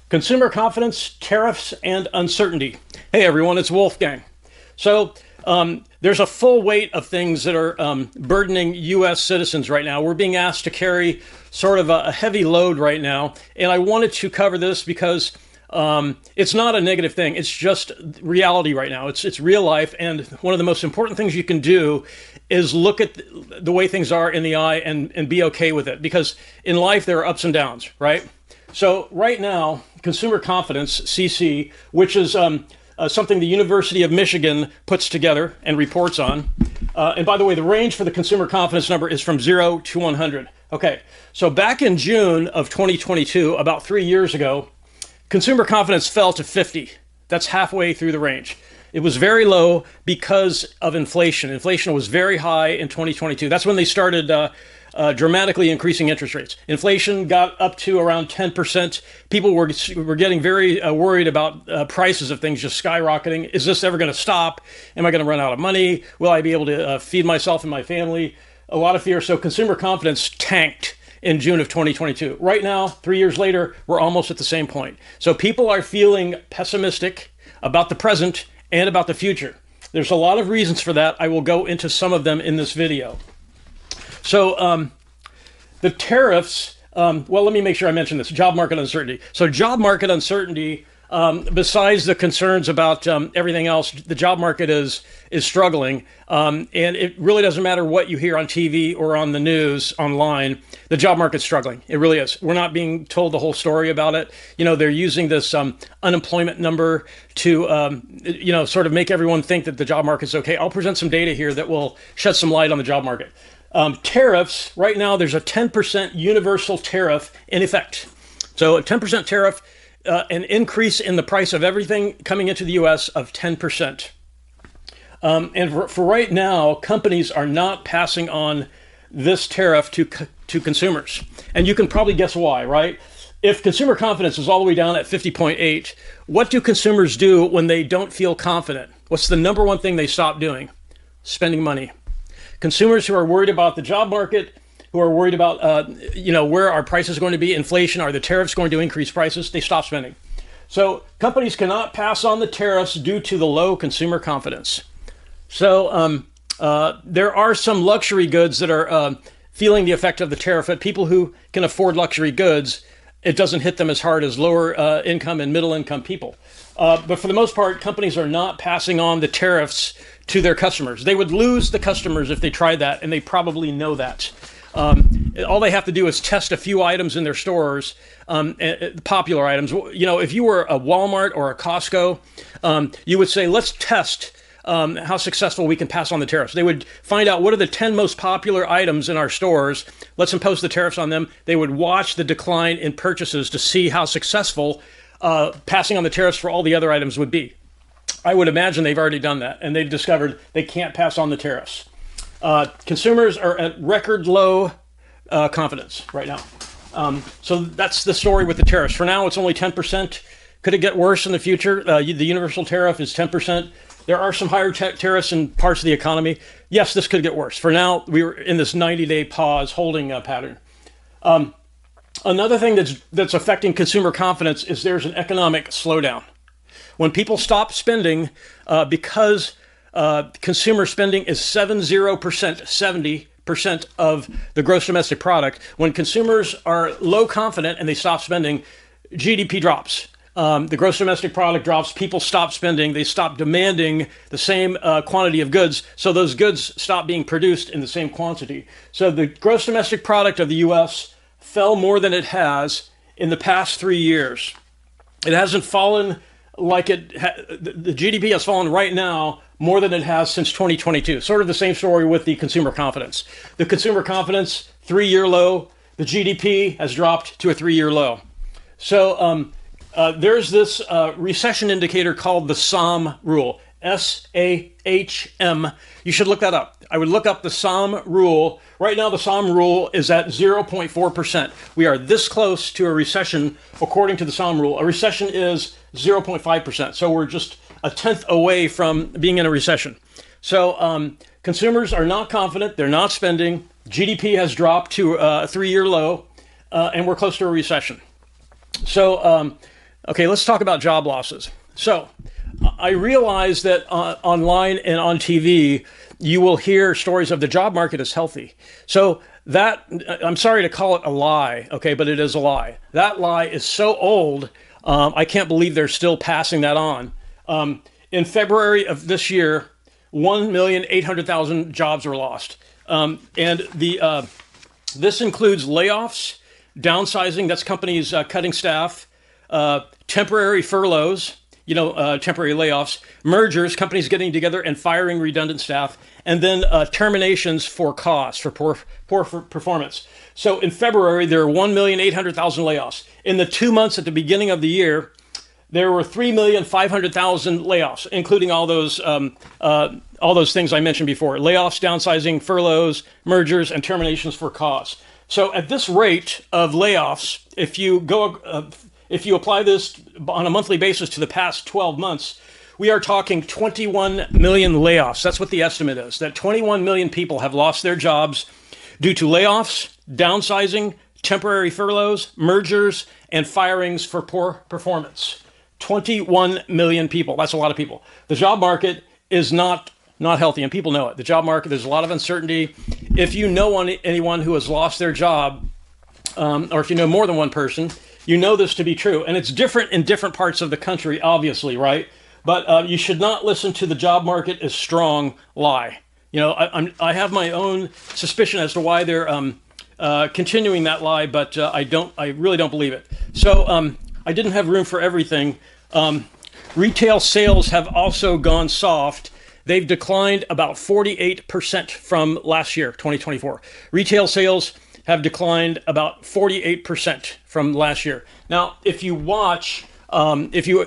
Consumer confidence, tariffs, and uncertainty. Hey everyone, it's Wolfgang. So there's a full weight of things that are burdening U.S. citizens right now. We're being asked to carry sort of a heavy load right now. And I wanted to cover this because it's not a negative thing. It's just reality right now. It's real life. And one of the most important things you can do is look at the way things are in the eye and be okay with it. Because in life, there are ups and downs, right? So right now, consumer confidence, CC, which is something the University of Michigan puts together and reports on. And by the way, the range for the consumer confidence number is from 0 to 100. Okay, so back in June of 2022, about 3 years ago, consumer confidence fell to 50. That's halfway through the range. It was very low because of inflation. Inflation was very high in 2022. That's when they started dramatically increasing interest rates. Inflation got up to around 10%. People were getting very worried about prices of things just skyrocketing. Is this ever going to stop? Am I going to run out of money? Will I be able to feed myself and my family? A lot of fear. So consumer confidence tanked in June of 2022. Right now, 3 years later, we're almost at the same point. So people are feeling pessimistic about the present and about the future. There's a lot of reasons for that. I will go into some of them in this video. So the tariffs, well, let me make sure I mention this, job market uncertainty. So job market uncertainty, besides the concerns about everything else, the job market is struggling. And it really doesn't matter what you hear on TV or on the news online, the job market's struggling. It really is. We're not being told the whole story about it. You know, they're using this unemployment number to, sort of make everyone think that the job market's okay. I'll present some data here that will shed some light on the job market. Tariffs, right now there's a 10% universal tariff in effect. So a 10% tariff, an increase in the price of everything coming into the U.S. of 10%. And for right now, companies are not passing on this tariff to consumers. And you can probably guess why, right? If consumer confidence is all the way down at 50.8, what do consumers do when they don't feel confident? What's the number one thing they stop doing? Spending money. Consumers who are worried about the job market, who are worried about, where our prices are going to be, inflation, are the tariffs going to increase prices? They stop spending. So companies cannot pass on the tariffs due to the low consumer confidence. So there are some luxury goods that are feeling the effect of the tariff, but people who can afford luxury goods, it doesn't hit them as hard as lower income and middle income people. But for the most part, companies are not passing on the tariffs to their customers. They would lose the customers if they tried that, and they probably know that. All they have to do is test a few items in their stores, popular items. You know, if you were a Walmart or a Costco, you would say, let's test how successful we can pass on the tariffs. They would find out what are the 10 most popular items in our stores. Let's impose the tariffs on them. They would watch the decline in purchases to see how successful passing on the tariffs for all the other items would be. I would imagine they've already done that, and they've discovered they can't pass on the tariffs. Consumers are at record low confidence right now. So that's the story with the tariffs. For now, it's only 10%. Could it get worse in the future? The universal tariff is 10%. There are some higher tariffs in parts of the economy. Yes, this could get worse. For now, we were in this 90-day pause holding pattern. Another thing that's affecting consumer confidence is there's an economic slowdown. When people stop spending, because consumer spending is 70% of the gross domestic product, when consumers are low confident and they stop spending, GDP drops. The gross domestic product drops, people stop spending, they stop demanding the same quantity of goods, so those goods stop being produced in the same quantity. So the gross domestic product of the U.S. fell more than it has in the past 3 years. It hasn't fallen like the GDP has fallen right now more than it has since 2022. Sort of the same story with the consumer confidence. The consumer confidence, 3-year low. The GDP has dropped to a 3-year low. So there's this recession indicator called the SAHM rule, SAHM. You should look that up. I would look up the SAHM rule. Right now, the SAHM rule is at 0.4%. We are this close to a recession, according to the SAHM rule. A recession is 0.5%. So we're just a tenth away from being in a recession. So consumers are not confident. They're not spending. GDP has dropped to a 3-year low, and we're close to a recession. So Okay, let's talk about job losses. So I realize that online and on TV, you will hear stories of the job market is healthy. So that, I'm sorry to call it a lie, okay, but it is a lie. That lie is so old, I can't believe they're still passing that on. In February of this year, 1,800,000 jobs were lost. This includes layoffs, downsizing, that's companies cutting staff, temporary furloughs, temporary layoffs, mergers, companies getting together and firing redundant staff, and then terminations for cost, for poor performance. So in February, there were 1,800,000 layoffs. In the 2 months at the beginning of the year, there were 3,500,000 layoffs, including all those things I mentioned before: layoffs, downsizing, furloughs, mergers, and terminations for cause. So at this rate of layoffs, if you apply this on a monthly basis to the past 12 months, we are talking 21 million layoffs. That's what the estimate is, that 21 million people have lost their jobs due to layoffs, downsizing, temporary furloughs, mergers, and firings for poor performance. 21 million people. That's a lot of people. The job market is not healthy, and people know it. The job market, there's a lot of uncertainty. If you know anyone who has lost their job, or if you know more than one person, you know this to be true. And it's different in different parts of the country, obviously, right? But you should not listen to the job market is strong lie. I have my own suspicion as to why they're continuing that lie, but I really don't believe it. So I didn't have room for everything. Retail sales have also gone soft. They've declined about 48% from last year, 2024. Retail sales have declined about 48% from last year. Now, if you watch, if you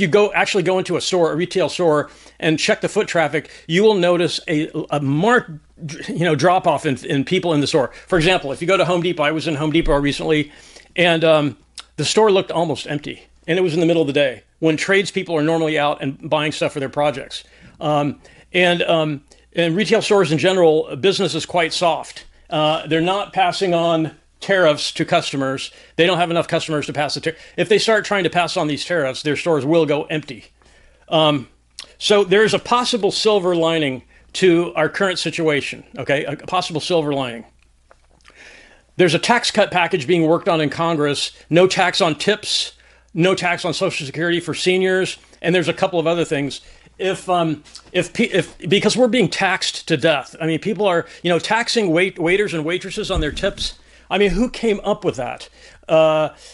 go into a retail store, and check the foot traffic, you will notice a marked, drop off in people in the store. For example, if you go to Home Depot, I was in Home Depot recently, and the store looked almost empty, and it was in the middle of the day when tradespeople are normally out and buying stuff for their projects. And retail stores in general, business is quite soft. They're not passing on tariffs to customers. They don't have enough customers to pass the tariff. If they start trying to pass on these tariffs, their stores will go empty. So there's a possible silver lining to our current situation, okay? A possible silver lining. There's a tax cut package being worked on in Congress, no tax on tips, no tax on Social Security for seniors, and there's a couple of other things. Because we're being taxed to death. I mean, people are, taxing waiters and waitresses on their tips. I mean, who came up with that?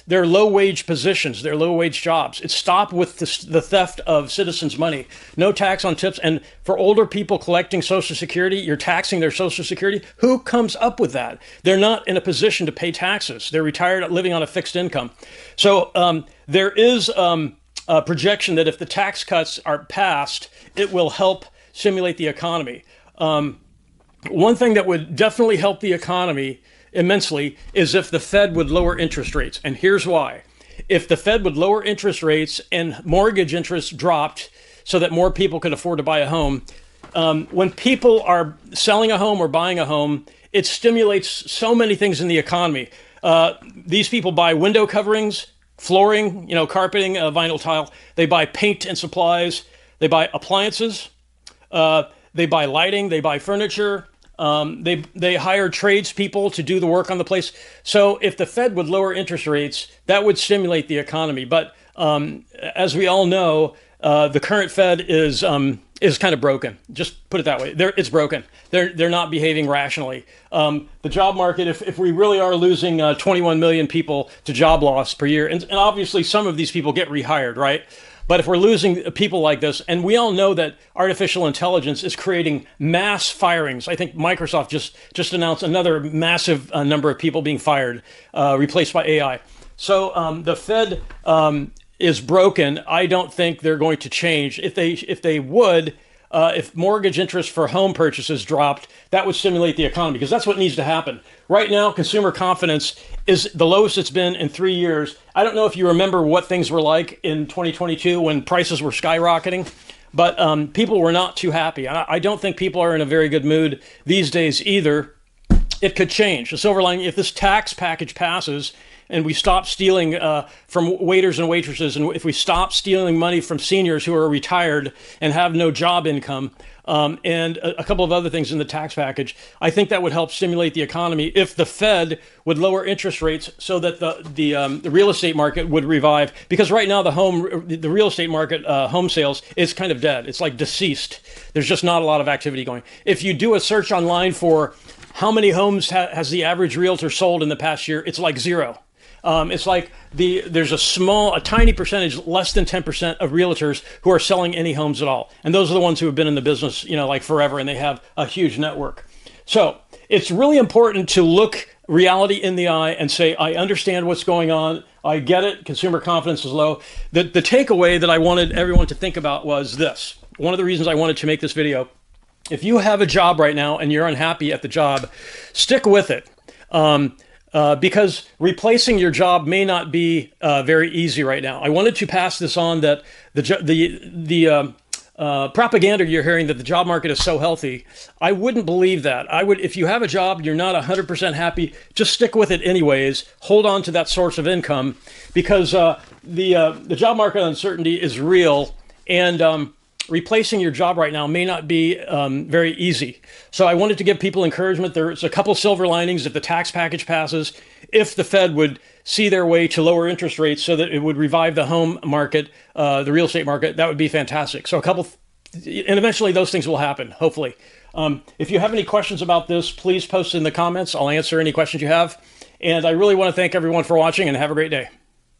They're low-wage positions. They're low-wage jobs. It's stop with the theft of citizens' money. No tax on tips. And for older people collecting Social Security, you're taxing their Social Security. Who comes up with that? They're not in a position to pay taxes. They're retired, living on a fixed income. So there is a projection that if the tax cuts are passed, it will help stimulate the economy. One thing that would definitely help the economy immensely is if the Fed would lower interest rates. And here's why. If the Fed would lower interest rates and mortgage interest dropped so that more people could afford to buy a home, when people are selling a home or buying a home, it stimulates so many things in the economy. These people buy window coverings, flooring, carpeting, vinyl tile. They buy paint and supplies. They buy appliances. They buy lighting. They buy furniture. They hire tradespeople to do the work on the place. So if the Fed would lower interest rates, that would stimulate the economy. But as we all know, the current Fed is kind of broken. Just put it that way. It's broken. They're not behaving rationally. The job market, if we really are losing 21 million people to job loss per year, and obviously some of these people get rehired, right? But if we're losing people like this, and we all know that artificial intelligence is creating mass firings. I think Microsoft just announced another massive number of people being fired, replaced by AI. So the Fed is broken. I don't think they're going to change. If they would, if mortgage interest for home purchases dropped, that would stimulate the economy, because that's what needs to happen. Right now, consumer confidence is the lowest it's been in 3 years. I don't know if you remember what things were like in 2022 when prices were skyrocketing, but people were not too happy. I don't think people are in a very good mood these days either. It could change. The silver lining, if this tax package passes, and we stop stealing from waiters and waitresses, and if we stop stealing money from seniors who are retired and have no job income, and a couple of other things in the tax package, I think that would help stimulate the economy if the Fed would lower interest rates so that the real estate market would revive. Because right now the real estate market, home sales, is kind of dead. It's like deceased. There's just not a lot of activity going. If you do a search online for how many homes has the average realtor sold in the past year, it's like zero. It's like there's a tiny percentage, less than 10% of realtors who are selling any homes at all. And those are the ones who have been in the business, like forever, and they have a huge network. So it's really important to look reality in the eye and say, I understand what's going on. I get it. Consumer confidence is low. The takeaway that I wanted everyone to think about was this. One of the reasons I wanted to make this video: if you have a job right now and you're unhappy at the job, stick with it. Because replacing your job may not be very easy right now. I wanted to pass this on, that the propaganda you're hearing that the job market is so healthy, I wouldn't believe that. If you have a job, you're not 100% happy, just stick with it anyways. Hold on to that source of income, because the job market uncertainty is real, and replacing your job right now may not be very easy. So I wanted to give people encouragement. There's a couple silver linings if the tax package passes, if the Fed would see their way to lower interest rates so that it would revive the home market, the real estate market, that would be fantastic. So and eventually those things will happen, hopefully. If you have any questions about this, please post in the comments. I'll answer any questions you have. And I really want to thank everyone for watching, and have a great day.